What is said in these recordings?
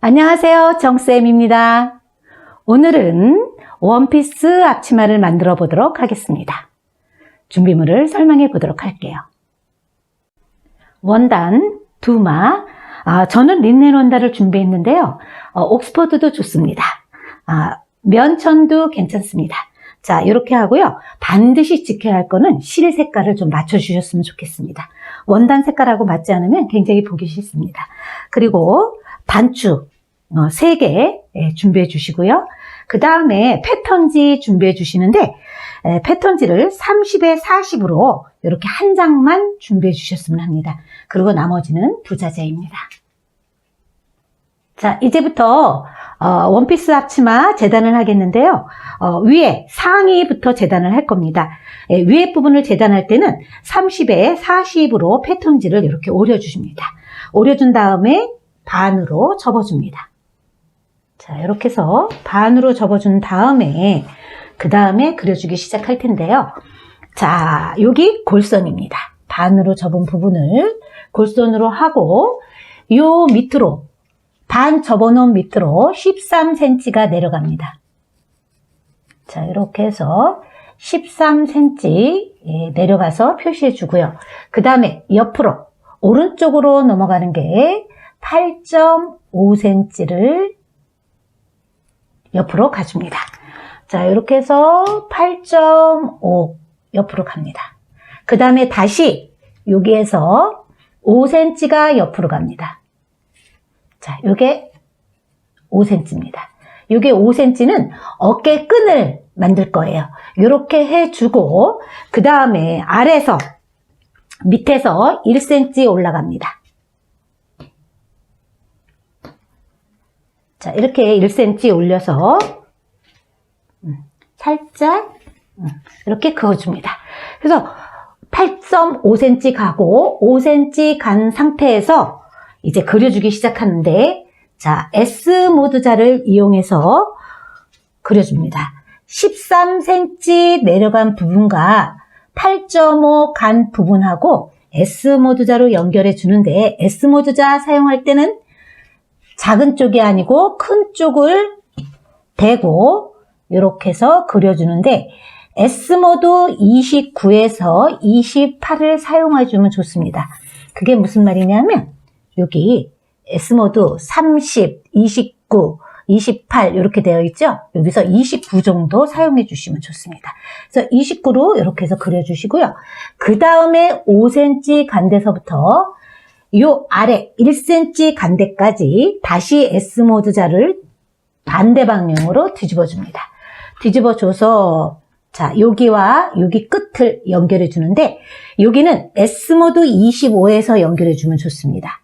안녕하세요, 정쌤입니다. 오늘은 원피스 앞치마를 만들어 보도록 하겠습니다. 준비물을 설명해 보도록 할게요. 원단 2마, 저는 린넨 원단을 준비했는데요. 옥스퍼드도 좋습니다. 면천도 괜찮습니다. 자, 이렇게 하고요. 반드시 지켜야 할 거는 실 색깔을 좀 맞춰주셨으면 좋겠습니다. 원단 색깔하고 맞지 않으면 굉장히 보기 싫습니다. 그리고 단추 3개 준비해 주시고요. 그 다음에 패턴지 준비해 주시는데 패턴지를 30에 40으로 이렇게 한 장만 준비해 주셨으면 합니다. 그리고 나머지는 부자재입니다. 자, 이제부터 원피스 앞치마 재단을 하겠는데요. 위에 상의부터 재단을 할 겁니다. 위에 부분을 재단할 때는 30에 40으로 패턴지를 이렇게 오려주십니다. 오려준 다음에 반으로 접어줍니다. 자, 이렇게 해서 반으로 접어준 다음에 그 다음에 그려주기 시작할 텐데요. 자, 여기 골선입니다. 반으로 접은 부분을 골선으로 하고 요 밑으로 반 접어놓은 밑으로 13cm가 내려갑니다. 자, 이렇게 해서 13cm 내려가서 표시해 주고요. 그 다음에 옆으로 오른쪽으로 넘어가는 게 8.5cm를 옆으로 가줍니다. 자, 이렇게 해서 8.5 옆으로 갑니다. 그 다음에 다시 여기에서 5cm가 옆으로 갑니다. 자, 요게 5cm입니다. 요게 5cm는 어깨 끈을 만들 거예요. 이렇게 해주고 그 다음에 아래에서 밑에서 1cm 올라갑니다. 자, 이렇게 1cm 올려서 살짝 이렇게 그어줍니다. 그래서 8.5cm 가고 5cm 간 상태에서 이제 그려주기 시작하는데, 자, S모드자를 이용해서 그려줍니다. 13cm 내려간 부분과 8.5 간 부분하고 S모드자로 연결해 주는데, S모드자 사용할 때는 작은 쪽이 아니고 큰 쪽을 대고 이렇게 해서 그려주는데, S모드 29에서 28을 사용해주면 좋습니다. 그게 무슨 말이냐면 여기 S모드 30, 29, 28 이렇게 되어 있죠? 여기서 29 정도 사용해 주시면 좋습니다. 그래서 29로 이렇게 해서 그려주시고요. 그 다음에 5cm 간데서부터 요 아래 1cm 간데까지 다시 S모드자를 반대 방향으로 뒤집어 줍니다. 뒤집어 줘서 자, 여기와 여기 끝을 연결해 주는데 여기는 S모드 25에서 연결해 주면 좋습니다.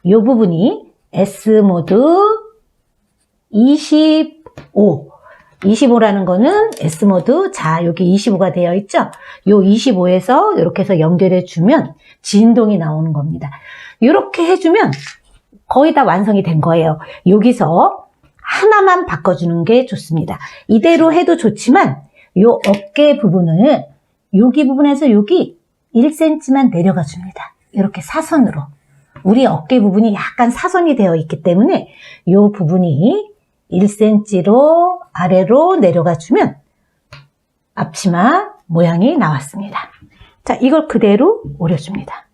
이 부분이 S모드 25. 25라는 거는 S모드, 자, 여기 25가 되어 있죠? 요 25에서 이렇게 해서 연결해 주면 진동이 나오는 겁니다. 이렇게 해주면 거의 다 완성이 된 거예요. 여기서 하나만 바꿔주는 게 좋습니다. 이대로 해도 좋지만 요 어깨 부분을 여기 부분에서 여기 1cm만 내려가 줍니다. 이렇게 사선으로. 우리 어깨 부분이 약간 사선이 되어 있기 때문에 이 부분이 1cm로 아래로 내려가 주면 앞치마 모양이 나왔습니다. 자, 이걸 그대로 오려줍니다.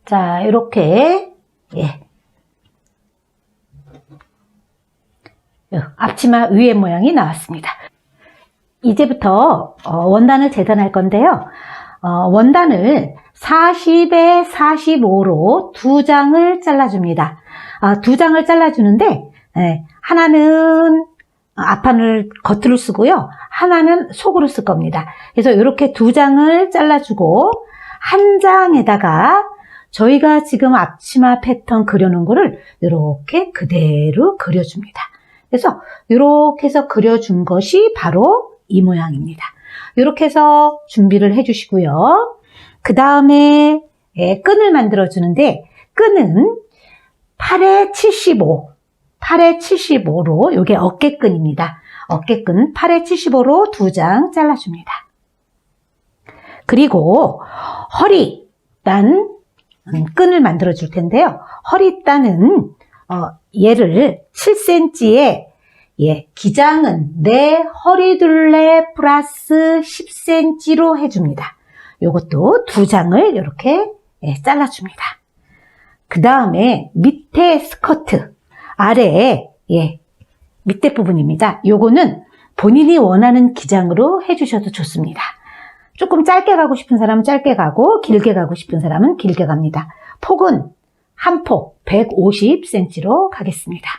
자, 이렇게 앞치마 위에 모양이 나왔습니다. 이제부터 원단을 재단할 건데요. 원단을 40에 45로 2장을 잘라줍니다. 2장을 잘라주는데 하나는 앞판을 겉으로 쓰고요. 하나는 속으로 쓸 겁니다. 그래서 이렇게 2장을 잘라주고 한 장에다가 저희가 지금 앞치마 패턴 그려놓은 거를 이렇게 그대로 그려줍니다. 그래서 이렇게 해서 그려준 것이 바로 이 모양입니다. 이렇게 해서 준비를 해주시고요. 그 다음에 끈을 만들어 주는데, 끈은 8에 75로, 이게 어깨끈입니다. 어깨끈 8에 75로 2장 잘라줍니다. 그리고 허리단 끈을 만들어 줄 텐데요. 허리단은 얘를 7cm에 기장은 내 허리둘레 플러스 10cm로 해줍니다. 요것도 2장을 이렇게 잘라줍니다. 그 다음에 밑에 스커트 아래에 밑에 부분입니다. 요거는 본인이 원하는 기장으로 해주셔도 좋습니다. 조금 짧게 가고 싶은 사람은 짧게 가고 길게 가고 싶은 사람은 길게 갑니다. 폭은 한 폭 150cm로 가겠습니다.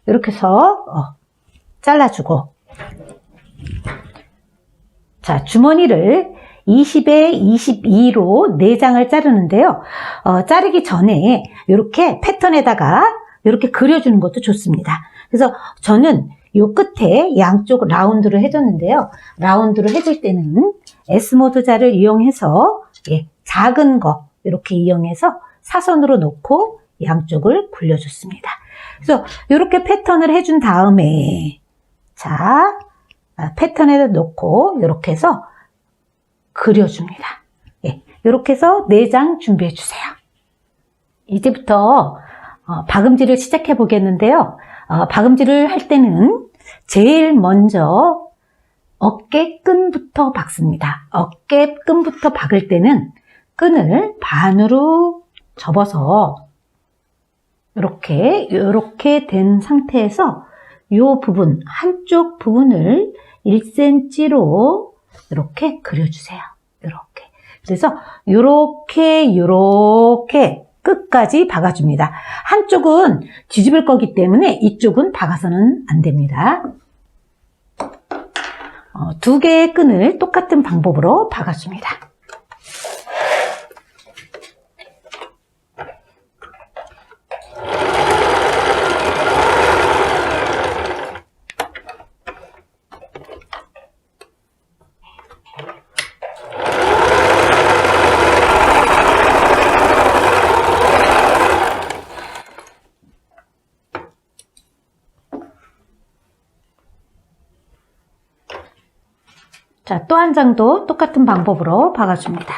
이렇게 해서 잘라주고, 자, 주머니를 20에 22로 4장을 자르는데요. 자르기 전에 이렇게 패턴에다가 이렇게 그려주는 것도 좋습니다. 그래서 저는 요 끝에 양쪽 라운드를 해줬는데요. 라운드를 해줄 때는 S모드 자를 이용해서 작은 거 이렇게 이용해서 사선으로 놓고 양쪽을 굴려줬습니다. 그래서 이렇게 패턴을 해준 다음에, 자, 패턴에다 놓고 이렇게 해서 그려줍니다. 이렇게 해서 4장 준비해 주세요. 이제부터 박음질을 시작해 보겠는데요. 박음질을 할 때는 제일 먼저 어깨끈부터 박습니다. 어깨끈부터 박을 때는 끈을 반으로 접어서 이렇게 된 상태에서 이 부분, 한쪽 부분을 1cm로 이렇게 그려주세요. 이렇게. 그래서 이렇게 끝까지 박아줍니다. 한쪽은 뒤집을 거기 때문에 이쪽은 박아서는 안 됩니다. 2개의 끈을 똑같은 방법으로 박아줍니다. 자, 또 한 장도 똑같은 방법으로 박아줍니다.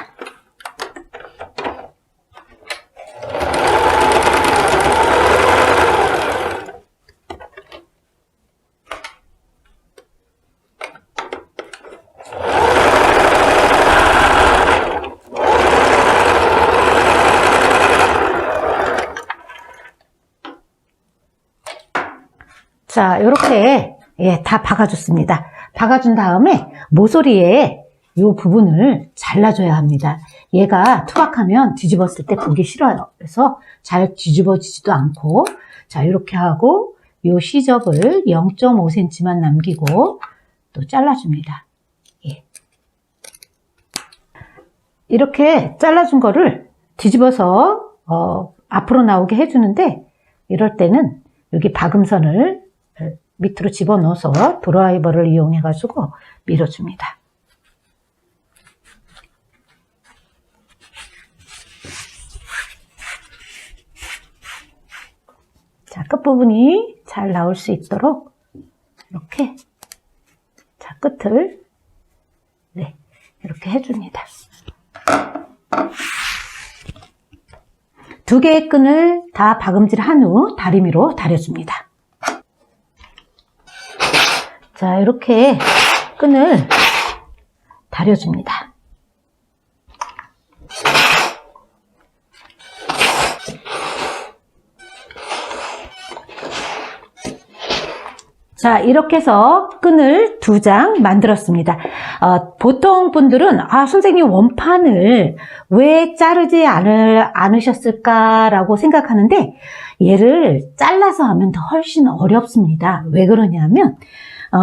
자, 이렇게 다 박아줬습니다. 박아준 다음에 모서리에 이 부분을 잘라줘야 합니다. 얘가 투박하면 뒤집었을 때 보기 싫어요. 그래서 잘 뒤집어지지도 않고, 자, 이렇게 하고 이 시접을 0.5cm만 남기고 또 잘라줍니다. 이렇게 잘라준 거를 뒤집어서 앞으로 나오게 해주는데, 이럴 때는 여기 박음선을 밑으로 집어넣어서 드라이버를 이용해 가지고 밀어줍니다. 자, 끝부분이 잘 나올 수 있도록 이렇게, 자, 끝을 이렇게 해줍니다. 2개의 끈을 다 박음질한 후 다리미로 다려줍니다. 자, 이렇게 끈을 다려줍니다. 자, 이렇게 해서 끈을 2장 만들었습니다. 보통 분들은 선생님 원판을 왜 자르지 않으셨을까라고 생각하는데, 얘를 잘라서 하면 더 훨씬 어렵습니다. 왜 그러냐면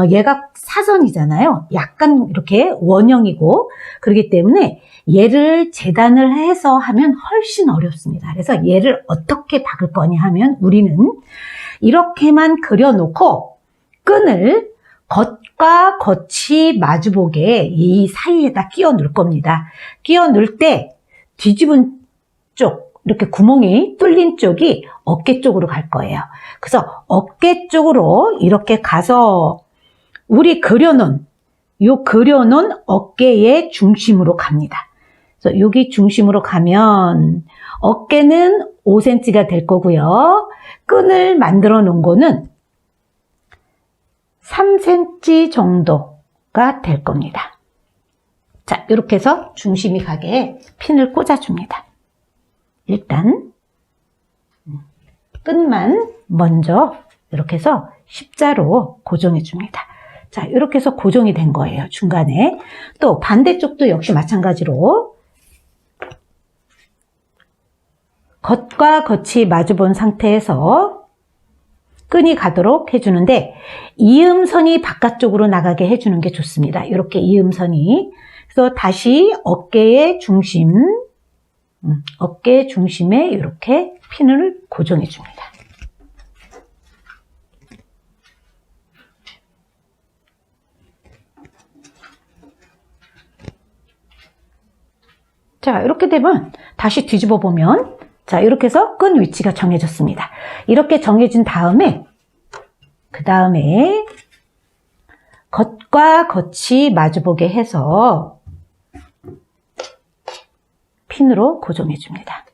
얘가 사선이잖아요. 약간 이렇게 원형이고 그렇기 때문에 얘를 재단을 해서 하면 훨씬 어렵습니다. 그래서 얘를 어떻게 박을 거냐 하면 우리는 이렇게만 그려놓고 끈을 겉과 겉이 마주보게 이 사이에다 끼워 넣을 겁니다. 끼워 넣을 때 뒤집은 쪽, 이렇게 구멍이 뚫린 쪽이 어깨 쪽으로 갈 거예요. 그래서 어깨 쪽으로 이렇게 가서 우리 그려놓은 어깨의 중심으로 갑니다. 그래서 여기 중심으로 가면 어깨는 5cm가 될 거고요. 끈을 만들어 놓은 거는 3cm 정도가 될 겁니다. 자, 이렇게 해서 중심이 가게 핀을 꽂아줍니다. 일단 끈만 먼저 이렇게 해서 십자로 고정해 줍니다. 자, 이렇게 해서 고정이 된 거예요. 중간에. 또 반대쪽도 역시 마찬가지로 겉과 겉이 마주본 상태에서 끈이 가도록 해주는데 이음선이 바깥쪽으로 나가게 해주는 게 좋습니다. 이렇게 이음선이. 그래서 다시 어깨의 중심에 이렇게 핀을 고정해 줍니다. 자, 이렇게 되면 다시 뒤집어 보면 자, 이렇게 해서 끈 위치가 정해졌습니다. 이렇게 정해진 다음에 그 다음에 겉과 겉이 마주보게 해서 핀으로 고정해 줍니다.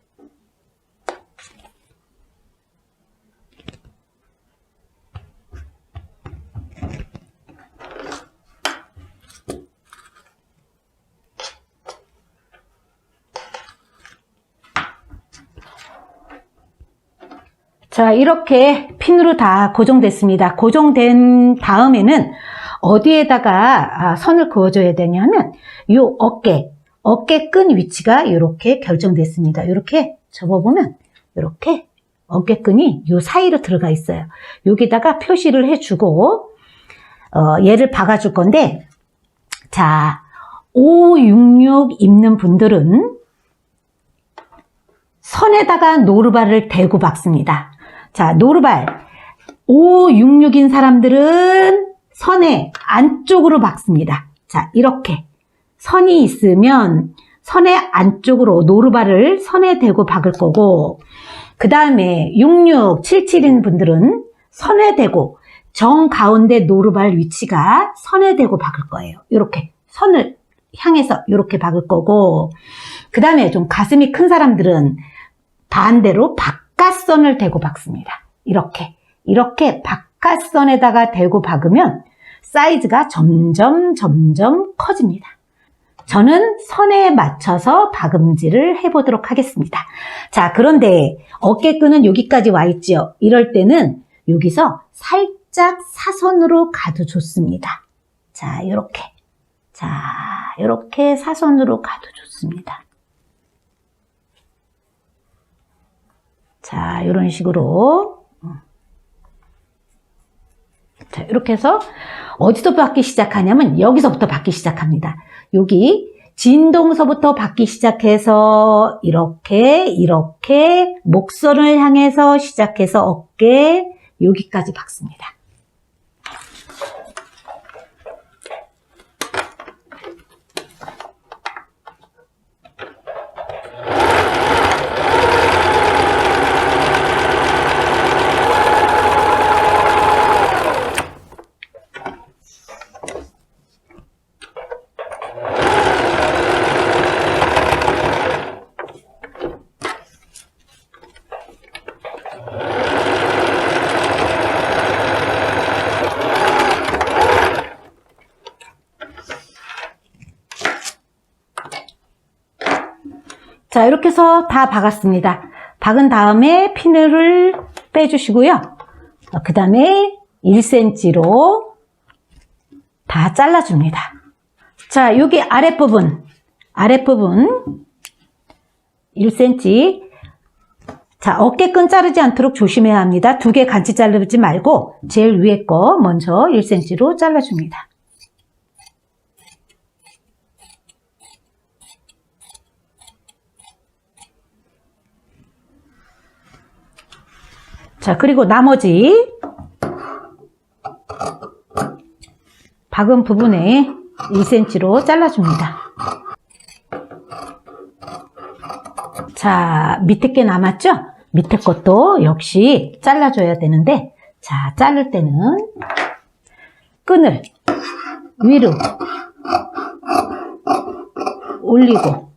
자, 이렇게 핀으로 다 고정됐습니다. 고정된 다음에는 어디에다가 선을 그어줘야 되냐면 이 어깨 끈 위치가 이렇게 결정됐습니다. 이렇게 접어보면 이렇게 어깨끈이 이 사이로 들어가 있어요. 여기다가 표시를 해주고 얘를 박아줄 건데 자, 566 입는 분들은 선에다가 노루발을 대고 박습니다. 자, 노루발 566인 사람들은 선의 안쪽으로 박습니다. 자, 이렇게 선이 있으면 선의 안쪽으로 노루발을 선에 대고 박을 거고 그 다음에 6677인 분들은 선에 대고 정 가운데 노루발 위치가 선에 대고 박을 거예요. 이렇게 선을 향해서 이렇게 박을 거고 그 다음에 좀 가슴이 큰 사람들은 반대로 바깥선을 대고 박습니다. 이렇게 바깥선에다가 대고 박으면 사이즈가 점점 커집니다. 저는 선에 맞춰서 박음질을 해보도록 하겠습니다. 자, 그런데 어깨끈은 여기까지 와 있죠. 이럴 때는 여기서 살짝 사선으로 가도 좋습니다. 자, 이렇게 사선으로 가도 좋습니다. 자, 이런 식으로. 자, 이렇게 해서 어디서 박기 시작하냐면 여기서부터 박기 시작합니다. 여기 진동서부터 박기 시작해서 이렇게 목선을 향해서 시작해서 어깨 여기까지 박습니다. 자, 이렇게 해서 다 박았습니다. 박은 다음에 피늘을 빼주시고요. 그 다음에 1cm로 다 잘라줍니다. 자, 여기 아랫부분 1cm 자, 어깨끈 자르지 않도록 조심해야 합니다. 두 개 같이 자르지 말고 제일 위에 거 먼저 1cm로 잘라줍니다. 자, 그리고 나머지 박은 부분에 1cm로 잘라줍니다. 자, 밑에 게 남았죠? 밑에 것도 역시 잘라줘야 되는데, 자, 자를 때는 끈을 위로 올리고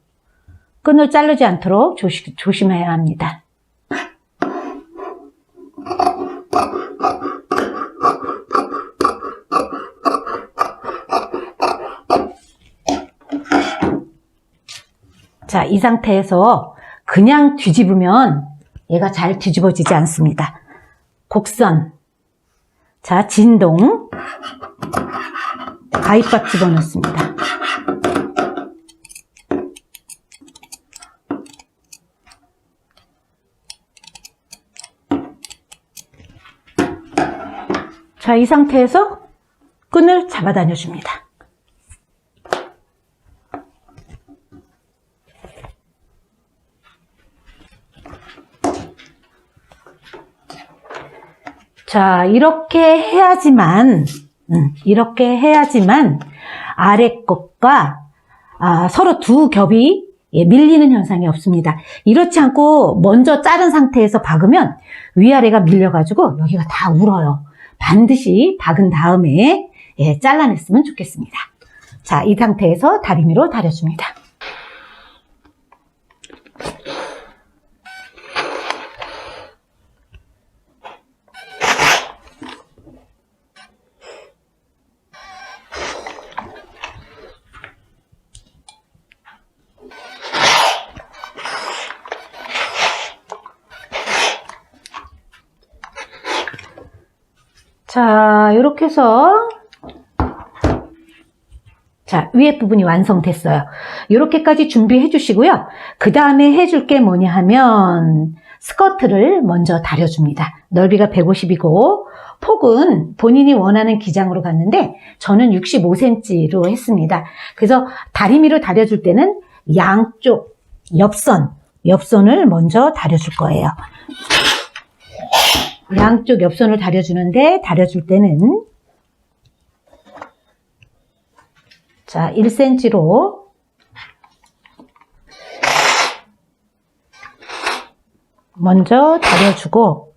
끈을 자르지 않도록 조심해야 합니다. 자, 이 상태에서 그냥 뒤집으면 얘가 잘 뒤집어지지 않습니다. 곡선, 자, 진동, 가위밥 집어넣습니다. 자, 이 상태에서 끈을 잡아다녀 줍니다. 자, 이렇게 해야지만 아래 것과 서로 두 겹이 밀리는 현상이 없습니다. 이렇지 않고 먼저 자른 상태에서 박으면 위아래가 밀려가지고 여기가 다 울어요. 반드시 박은 다음에 잘라냈으면 좋겠습니다. 자, 이 상태에서 다리미로 다려줍니다. 자, 이렇게 해서 자, 위에 부분이 완성됐어요. 이렇게까지 준비해 주시고요. 그 다음에 해줄 게 뭐냐 하면 스커트를 먼저 다려줍니다. 넓이가 150이고 폭은 본인이 원하는 기장으로 갔는데 저는 65cm로 했습니다. 그래서 다리미로 다려줄 때는 양쪽 옆선을 먼저 다려줄 거예요. 양쪽 옆선을 다려주는데 다려줄 때는 자, 1cm로 먼저 다려주고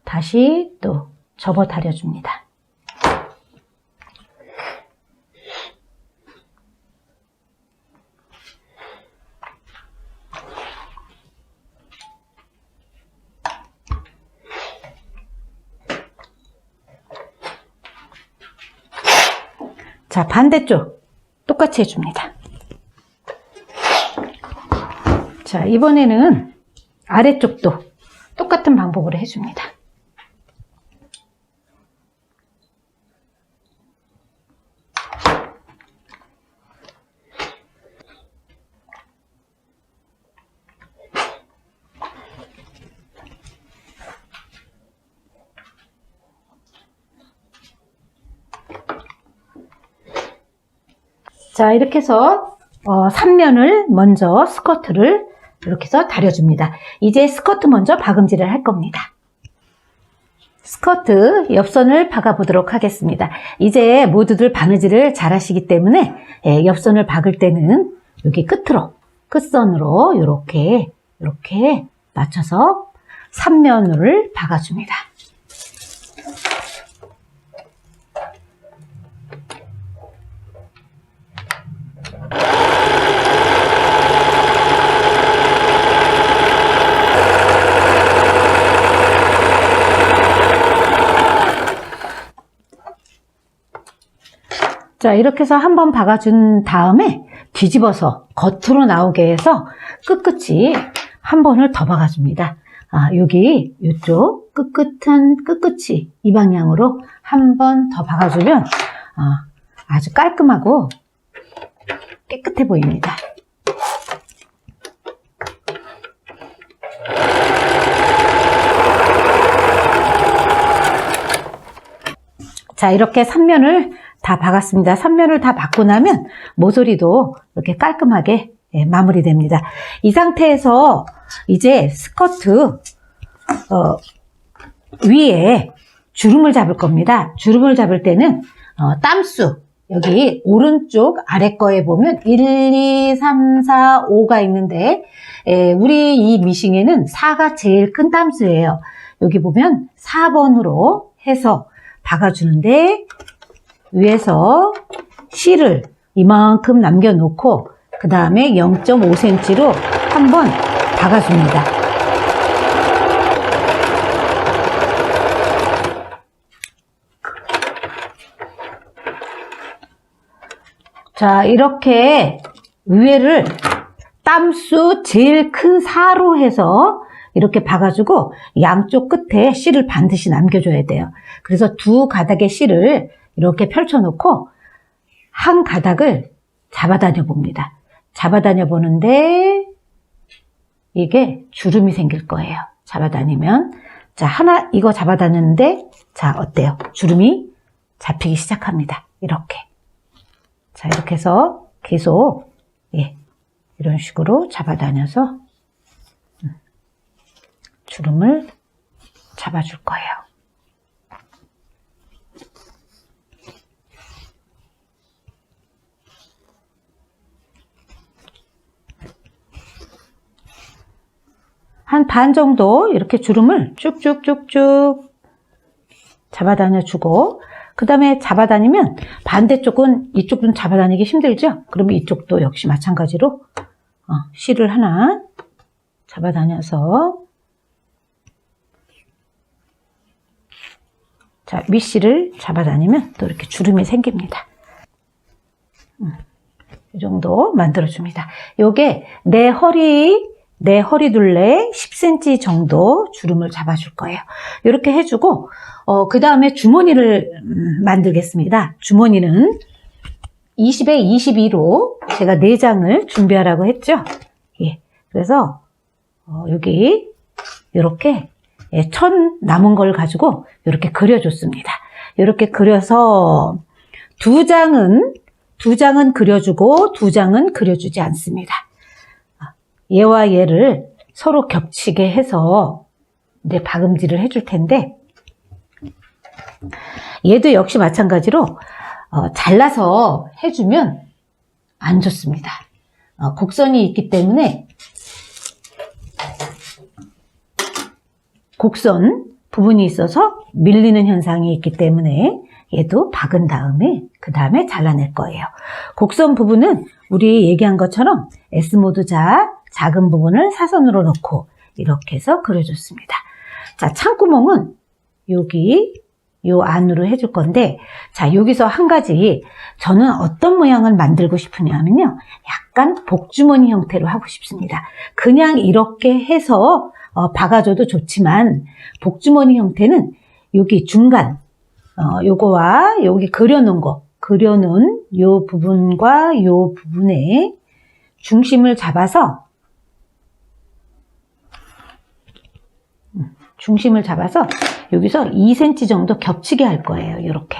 다시 또 접어 다려줍니다. 자, 반대쪽 똑같이 해줍니다. 자, 이번에는 아래쪽도 똑같은 방법으로 해줍니다. 자, 이렇게 해서 3면을 먼저 스커트를 이렇게 해서 다려줍니다. 이제 스커트 먼저 박음질을 할 겁니다. 스커트 옆선을 박아 보도록 하겠습니다. 이제 모두들 바느질을 잘 하시기 때문에 옆선을 박을 때는 여기 끝선으로 이렇게 맞춰서 3면을 박아줍니다. 자, 이렇게 해서 한번 박아준 다음에 뒤집어서 겉으로 나오게 해서 끝끝이 한 번을 더 박아줍니다. 여기 이쪽 끝끝이 이 방향으로 한 번 더 박아주면 아주 깔끔하고 깨끗해 보입니다. 자, 이렇게 3면을 다 박았습니다. 3면을 다 박고 나면 모서리도 이렇게 깔끔하게 마무리됩니다. 이 상태에서 이제 스커트 위에 주름을 잡을 겁니다. 주름을 잡을 때는 땀수 여기 오른쪽 아래 거에 보면 1, 2, 3, 4, 5가 있는데 우리 이 미싱에는 4가 제일 큰 땀수예요. 여기 보면 4번으로 해서 박아주는데 위에서 실을 이만큼 남겨놓고 그 다음에 0.5cm로 한번 박아줍니다. 자, 이렇게 위에를 땀수 제일 큰 4로 해서 이렇게 박아주고 양쪽 끝에 실을 반드시 남겨줘야 돼요. 그래서 두 가닥의 실을 이렇게 펼쳐놓고 한 가닥을 잡아다녀 봅니다. 잡아다녀 보는데 이게 주름이 생길 거예요. 잡아다니면 자, 하나 이거 잡아다녔는데 자, 어때요? 주름이 잡히기 시작합니다. 이렇게. 자, 이렇게 해서 계속 이런 식으로 잡아다녀서 주름을 잡아줄 거예요. 한 반 정도 이렇게 주름을 쭉쭉쭉쭉 잡아다녀 주고 그 다음에 잡아다니면 반대쪽은 이쪽은 잡아다니기 힘들죠? 그러면 이쪽도 역시 마찬가지로 실을 하나 잡아다녀서 자, 윗실을 잡아다니면 또 이렇게 주름이 생깁니다. 이 정도 만들어줍니다. 요게 내 허리 둘레 10cm 정도 주름을 잡아줄 거예요. 이렇게 해주고 그 다음에 주머니를 만들겠습니다. 주머니는 20에 22로 제가 4장을 준비하라고 했죠. 그래서 여기 이렇게 천 남은 걸 가지고 이렇게 그려줬습니다. 이렇게 그려서 2장은 그려주고 2장은 그려주지 않습니다. 얘와 얘를 서로 겹치게 해서 이제 박음질을 해줄 텐데 얘도 역시 마찬가지로 잘라서 해주면 안 좋습니다. 곡선이 있기 때문에 곡선 부분이 있어서 밀리는 현상이 있기 때문에 얘도 박은 다음에 그 다음에 잘라낼 거예요. 곡선 부분은 우리 얘기한 것처럼 S모드 작은 부분을 사선으로 넣고 이렇게 해서 그려줬습니다. 자, 창구멍은 여기 요 안으로 해줄 건데 자, 여기서 한 가지 저는 어떤 모양을 만들고 싶으냐면요. 약간 복주머니 형태로 하고 싶습니다. 그냥 이렇게 해서 박아줘도 좋지만 복주머니 형태는 여기 중간 요거와 여기 그려놓은 요 부분과 요 부분에 중심을 잡아서 여기서 2cm 정도 겹치게 할 거예요. 이렇게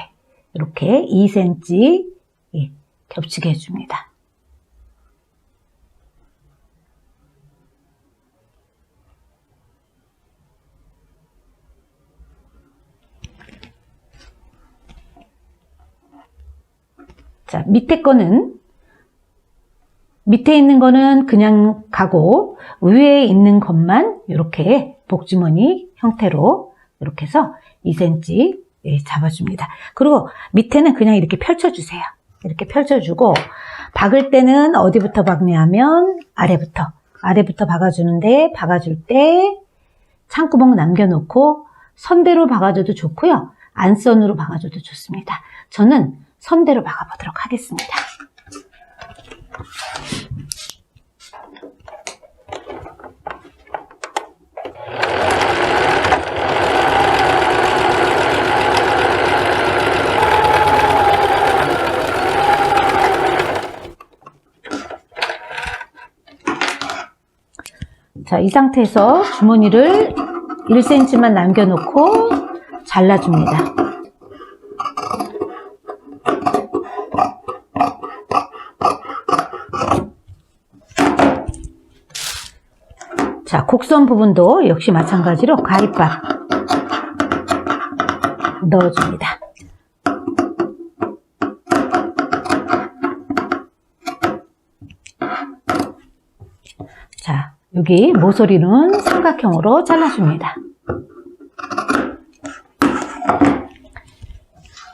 2cm 겹치게 해줍니다. 자, 밑에 있는 거는 그냥 가고 위에 있는 것만 이렇게 복주머니 형태로 이렇게 해서 2cm 잡아줍니다. 그리고 밑에는 그냥 이렇게 펼쳐주세요. 이렇게 펼쳐주고 박을 때는 어디부터 박냐면 아래부터 박아주는데 박아줄 때 창구멍 남겨놓고 선대로 박아줘도 좋고요. 안선으로 박아줘도 좋습니다. 저는 선대로 박아보도록 하겠습니다. 자, 이 상태에서 주머니를 1cm만 남겨놓고 잘라줍니다. 자, 곡선 부분도 역시 마찬가지로 가위밥 넣어줍니다. 자, 여기 모서리는 삼각형으로 잘라줍니다.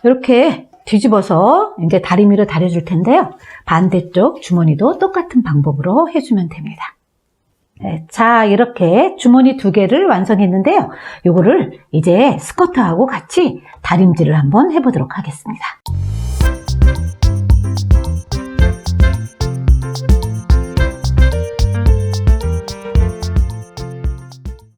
이렇게 뒤집어서 이제 다리미를 다려줄 텐데요. 반대쪽 주머니도 똑같은 방법으로 해주면 됩니다. 네, 자, 이렇게 주머니 2개를 완성했는데요. 요거를 이제 스커트하고 같이 다림질을 한번 해보도록 하겠습니다.